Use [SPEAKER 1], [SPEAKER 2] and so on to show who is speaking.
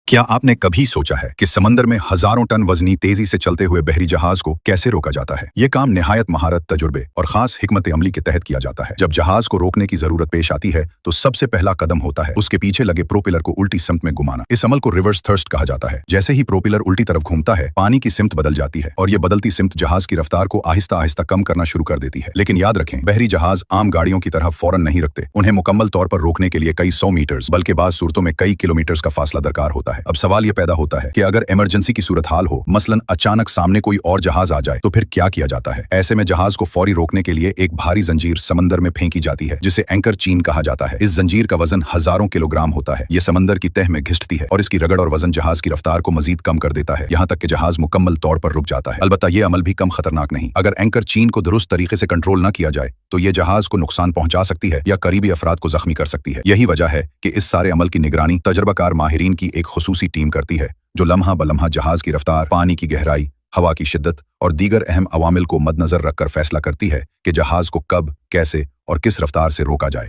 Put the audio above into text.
[SPEAKER 1] क्या आपने कभी सोचा है कि समंदर में हजारों टन वजनी तेजी से चलते हुए बहरी जहाज को कैसे रोका जाता है? ये काम निहायत महारत, तजुर्बे और खास हिकमत अमली के तहत किया जाता है। जब जहाज को रोकने की जरूरत पेश आती है तो सबसे पहला कदम होता है उसके पीछे लगे प्रोपेलर को उल्टी सिमत में घुमाना। इस अमल को रिवर्स थ्रस्ट कहा जाता है। जैसे ही प्रोपेलर उल्टी तरफ घूमता है, पानी की सिमत बदल जाती है और ये बदलती सिमत जहाज की रफ्तार को आहिस्ता आहिस्ता कम करना शुरू कर देती है। लेकिन याद रखें, बहरी जहाज आम गाड़ियों की तरह फौरन नहीं रखते। उन्हें मुकम्मल तौर पर रोकने के लिए कई 100 मीटर बल्कि बाज़ सूरतों में कई किलोमीटर का फासला दरकार होता है। अब सवाल ये पैदा होता है कि अगर इमरजेंसी की सूरत हाल हो, मसलन अचानक सामने कोई और जहाज आ जाए, तो फिर क्या किया जाता है? ऐसे में जहाज को फौरी रोकने के लिए एक भारी जंजीर समंदर में फेंकी जाती है जिसे एंकर चीन कहा जाता है। इस जंजीर का वजन हजारों किलोग्राम होता है। ये समंदर की तह में घिसटती है और इसकी रगड़ और वजन जहाज की रफ्तार को मजीद कम कर देता है, यहाँ तक कि जहाज मुकम्मल तौर पर रुक जाता है। अलबत्ता ये अमल भी कम खतरनाक नहीं। अगर एंकर चीन को दुरुस्त तरीके से कंट्रोल न किया जाए तो ये जहाज को नुकसान पहुंचा सकती है या करीबी अफराद को जख्मी कर सकती है। यही वजह है कि इस सारे अमल की निगरानी तजर्बाकार माहिरीन की एक खुसूसी टीम करती है, जो लम्हा बलम्हा जहाज की रफ्तार, पानी की गहराई, हवा की शिद्दत और दीगर अहम अवामिल को मद्देनजर रखकर फैसला करती है कि जहाज को कब, कैसे और किस रफ्तार से रोका जाए।